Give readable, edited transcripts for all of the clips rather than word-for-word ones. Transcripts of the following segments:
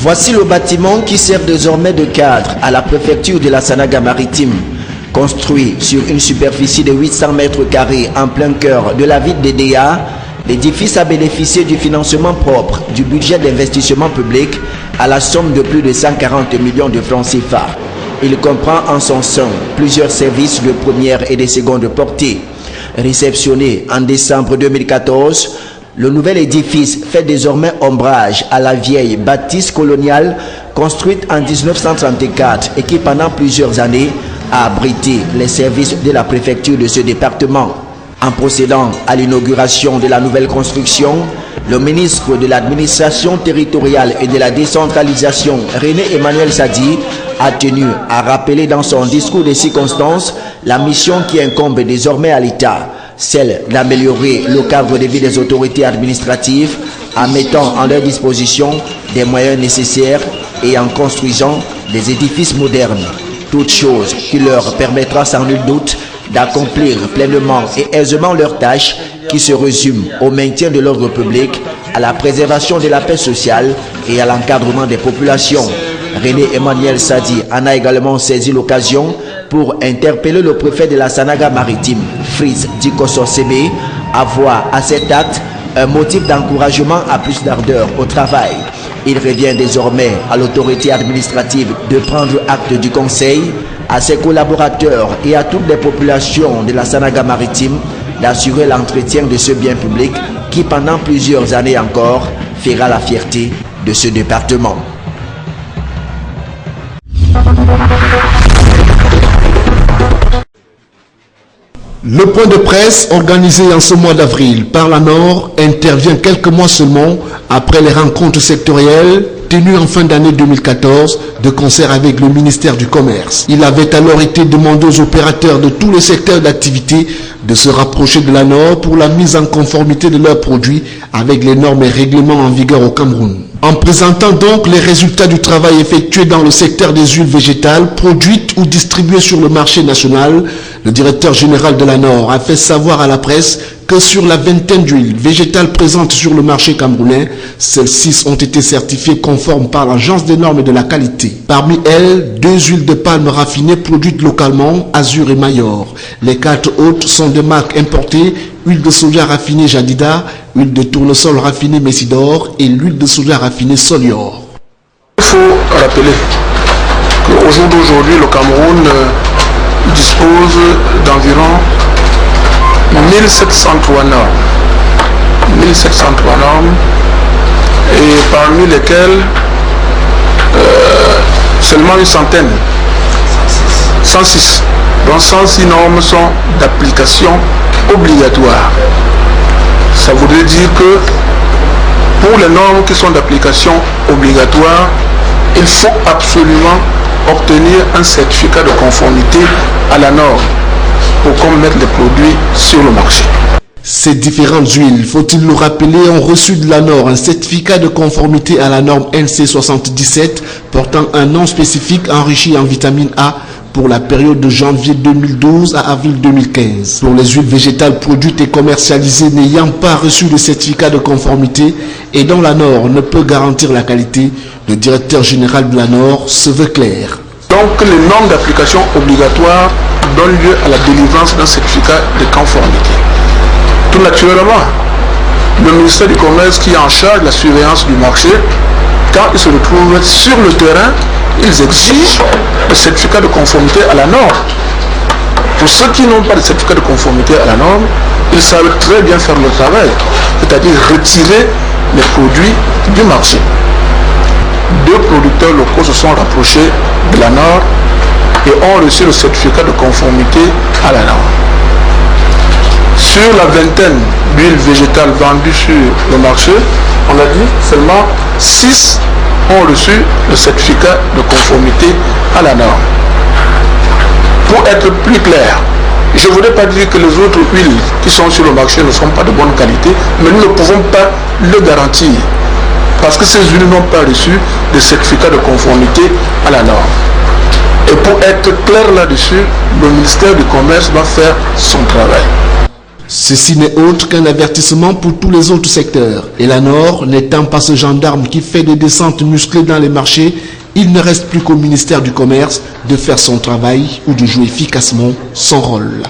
Voici le bâtiment qui sert désormais de cadre à la préfecture de la Sanaga-Maritime. Construit sur une superficie de 800 mètres carrés en plein cœur de la ville d'Edea, l'édifice a bénéficié du financement propre du budget d'investissement public à la somme de plus de 140 millions de francs CFA. Il comprend en son sein plusieurs services de première et de seconde portée. Réceptionné en décembre 2014, le nouvel édifice fait désormais ombrage à la vieille bâtisse coloniale construite en 1934 et qui pendant plusieurs années a abrité les services de la préfecture de ce département. En procédant à l'inauguration de la nouvelle construction, le ministre de l'administration territoriale et de la décentralisation, René Emmanuel Sadi, a tenu à rappeler dans son discours de circonstances la mission qui incombe désormais à l'État, celle d'améliorer le cadre de vie des autorités administratives en mettant en leur disposition des moyens nécessaires et en construisant des édifices modernes. Toute chose qui leur permettra sans nul doute d'accomplir pleinement et aisément leurs tâches qui se résument au maintien de l'ordre public, à la préservation de la paix sociale et à l'encadrement des populations. René Emmanuel Sadi en a également saisi l'occasion pour interpeller le préfet de la Sanaga-Maritime, Fritz Dikosso Sebe, à voir à cet acte un motif d'encouragement à plus d'ardeur au travail. Il revient désormais à l'autorité administrative de prendre acte du conseil, à ses collaborateurs et à toutes les populations de la Sanaga-Maritime d'assurer l'entretien de ce bien public qui pendant plusieurs années encore fera la fierté de ce département. Le point de presse organisé en ce mois d'avril par la Nord intervient quelques mois seulement après les rencontres sectorielles tenues en fin d'année 2014 de concert avec le ministère du Commerce. Il avait alors été demandé aux opérateurs de tous les secteurs d'activité de se rapprocher de la Nord pour la mise en conformité de leurs produits avec les normes et règlements en vigueur au Cameroun. En présentant donc les résultats du travail effectué dans le secteur des huiles végétales produites ou distribuées sur le marché national, le directeur général de la Nord a fait savoir à la presse que sur la vingtaine d'huiles végétales présentes sur le marché camerounais, celles-ci ont été certifiées conformes par l'Agence des normes et de la qualité. Parmi elles, 2 huiles de palme raffinées produites localement, Azur et Mayor. Les 4 autres sont de marques importées, huile de soja raffinée Jadida, huile de tournesol raffinée Messidor et l'huile de soja raffinée Solior. Il faut rappeler qu'au jour d'aujourd'hui, le Cameroun dispose d'environ 1703 normes. 1703 normes, et parmi lesquelles seulement une centaine, 106. Donc 106 normes sont d'application obligatoire. Ça voudrait dire que pour les normes qui sont d'application obligatoire, il faut absolument obtenir un certificat de conformité à la norme pour qu'on mette les produits sur le marché. Ces différentes huiles, faut-il le rappeler, ont reçu de la Nord un certificat de conformité à la norme NC77 portant un nom spécifique enrichi en vitamine A pour la période de janvier 2012 à avril 2015. Pour les huiles végétales produites et commercialisées n'ayant pas reçu le certificat de conformité et dont la Nord ne peut garantir la qualité, le directeur général de la Nord se veut clair. Donc les normes d'application obligatoire donnent lieu à la délivrance d'un certificat de conformité. Tout naturellement, le ministère du Commerce qui est en charge de la surveillance du marché, quand ils se retrouvent sur le terrain, ils exigent le certificat de conformité à la norme. Pour ceux qui n'ont pas de certificat de conformité à la norme, ils savent très bien faire le travail, c'est-à-dire retirer les produits du marché. 2 producteurs locaux se sont rapprochés de la norme et ont reçu le certificat de conformité à la norme. Sur la vingtaine d'huiles végétales vendues sur le marché, on a dit seulement 6 ont reçu le certificat de conformité à la norme. Pour être plus clair, je ne voudrais pas dire que les autres huiles qui sont sur le marché ne sont pas de bonne qualité, mais nous ne pouvons pas le garantir parce que ces huiles n'ont pas reçu de certificat de conformité à la norme. Et pour être clair là-dessus, le ministère du Commerce va faire son travail. Ceci n'est autre qu'un avertissement pour tous les autres secteurs. Et la Nord n'étant pas ce gendarme qui fait des descentes musclées dans les marchés, il ne reste plus qu'au ministère du Commerce de faire son travail ou de jouer efficacement son rôle.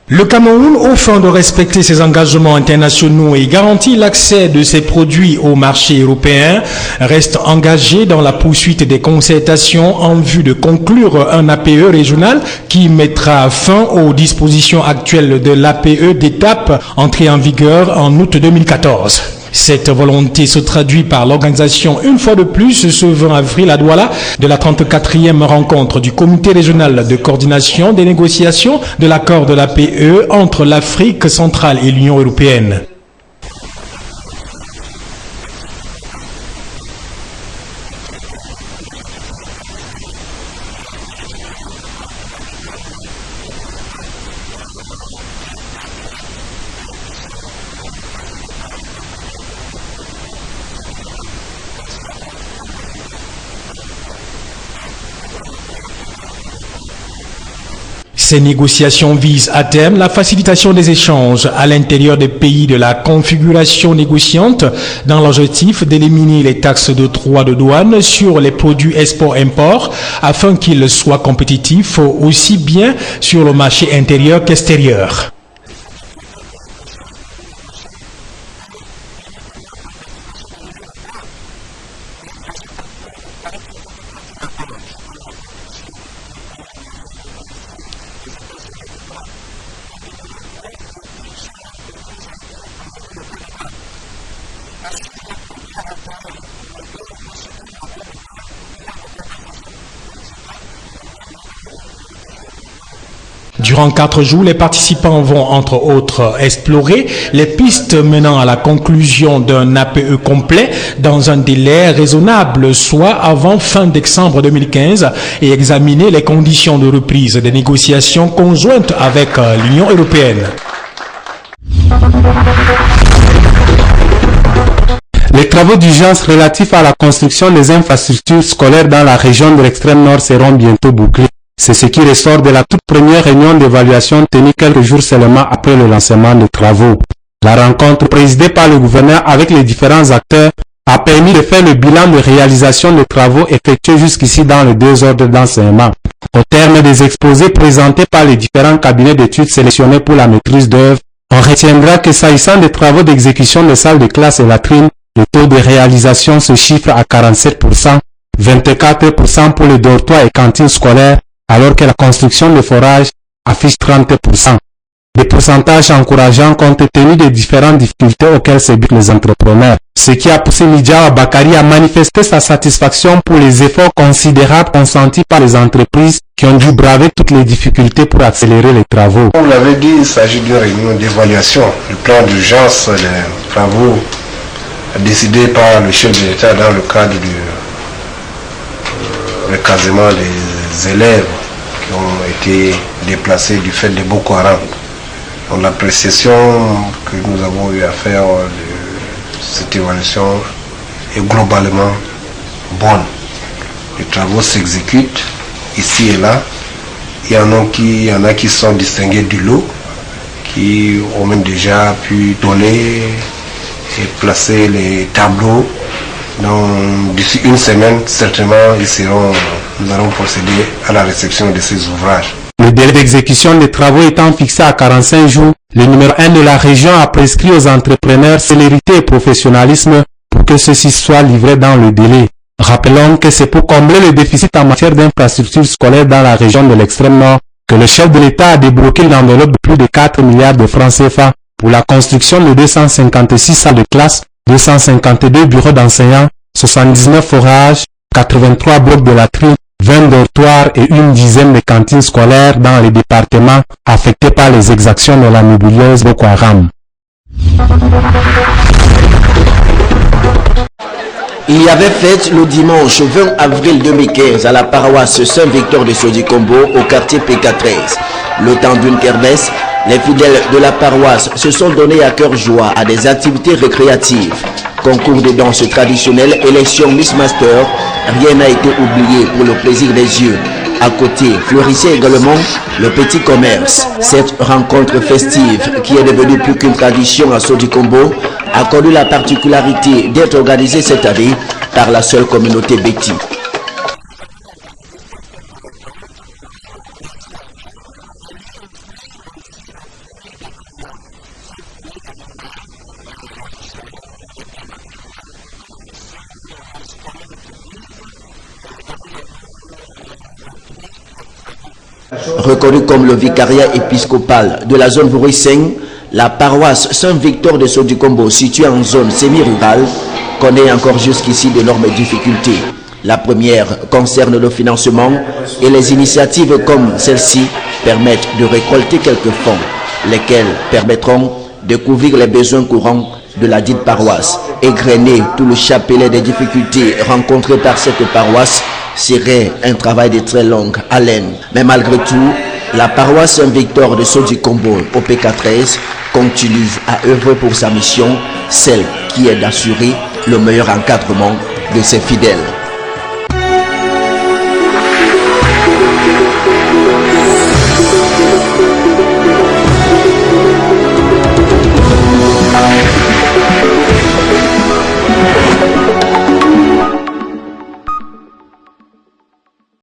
Le Cameroun, au fond de respecter ses engagements internationaux et garantir l'accès de ses produits au marché européen, reste engagé dans la poursuite des concertations en vue de conclure un APE régional qui mettra fin aux dispositions actuelles de l'APE d'étape entrée en vigueur en août 2014. Cette volonté se traduit par l'organisation une fois de plus ce 20 avril à Douala de la 34e rencontre du comité régional de coordination des négociations de l'accord de l'APE entre l'Afrique centrale et l'Union européenne. Ces négociations visent à terme la facilitation des échanges à l'intérieur des pays de la configuration négociante dans l'objectif d'éliminer les taxes de droits de douane sur les produits export-import afin qu'ils soient compétitifs aussi bien sur le marché intérieur qu'extérieur. Durant 4 jours, les participants vont entre autres explorer les pistes menant à la conclusion d'un APE complet dans un délai raisonnable, soit avant fin décembre 2015, et examiner les conditions de reprise des négociations conjointes avec l'Union européenne. Les travaux d'urgence relatifs à la construction des infrastructures scolaires dans la région de l'extrême nord seront bientôt bouclés. C'est ce qui ressort de la toute première réunion d'évaluation tenue quelques jours seulement après le lancement des travaux. La rencontre présidée par le gouverneur avec les différents acteurs a permis de faire le bilan de réalisation des travaux effectués jusqu'ici dans les 2 ordres d'enseignement. Au terme des exposés présentés par les différents cabinets d'études sélectionnés pour la maîtrise d'œuvre, on retiendra que s'agissant des travaux d'exécution des salles de classe et latrines, le taux de réalisation se chiffre à 47%, 24% pour les dortoirs et cantines scolaires, alors que la construction de forages affiche 30%. Des pourcentages encourageants compte tenu des différentes difficultés auxquelles subissent les entrepreneurs. Ce qui a poussé Midjawa Bakari à manifester sa satisfaction pour les efforts considérables consentis par les entreprises qui ont dû braver toutes les difficultés pour accélérer les travaux. Comme vous l'avez dit, il s'agit d'une réunion d'évaluation du plan d'urgence des travaux décidé par le chef de l'État dans le cadre du recasement des élèves qui ont été déplacés du fait de Boko Haram. Donc l'appréciation que nous avons eu à faire de cette évaluation est globalement bonne. Les travaux s'exécutent ici et là. Il y en a qui sont distingués du lot, qui ont même déjà pu donner et placer les tableaux. D'ici une semaine, certainement, nous allons procéder à la réception de ces ouvrages. Le délai d'exécution des travaux étant fixé à 45 jours, le numéro 1 de la région a prescrit aux entrepreneurs célérité et professionnalisme pour que ceux-ci soient livrés dans le délai. Rappelons que c'est pour combler le déficit en matière d'infrastructures scolaires dans la région de l'extrême nord que le chef de l'État a débloqué une enveloppe de plus de 4 milliards de francs CFA pour la construction de 256 salles de classe, 252 bureaux d'enseignants, 79 forages, 83 blocs de latrines, 20 dortoirs et une dizaine de cantines scolaires dans les départements affectés par les exactions de la nébuleuse Boko Haram. Il y avait fête le dimanche 20 avril 2015 à la paroisse Saint-Victor de Sodi-Kombo au quartier PK13. Le temps d'une kermesse, les fidèles de la paroisse se sont donnés à cœur joie à des activités récréatives. Concours de danse traditionnelle, élection Miss Master, rien n'a été oublié pour le plaisir des yeux. À côté, fleurissait également le petit commerce. Cette rencontre festive, qui est devenue plus qu'une tradition à Sodikombo, a connu la particularité d'être organisée cette année par la seule communauté Béti. Reconnue comme le vicariat épiscopal de la zone Vouroïseng, la paroisse Saint-Victor de Sodikombo, située en zone semi-rurale, connaît encore jusqu'ici d'énormes difficultés. La première concerne le financement et les initiatives comme celle-ci permettent de récolter quelques fonds, lesquels permettront de couvrir les besoins courants de la dite paroisse. Égrener tout le chapelet des difficultés rencontrées par cette paroisse serait un travail de très longue haleine. Mais malgré tout, la paroisse Saint-Victor de Sodikombo, au PK13, continue à œuvrer pour sa mission, celle qui est d'assurer le meilleur encadrement de ses fidèles.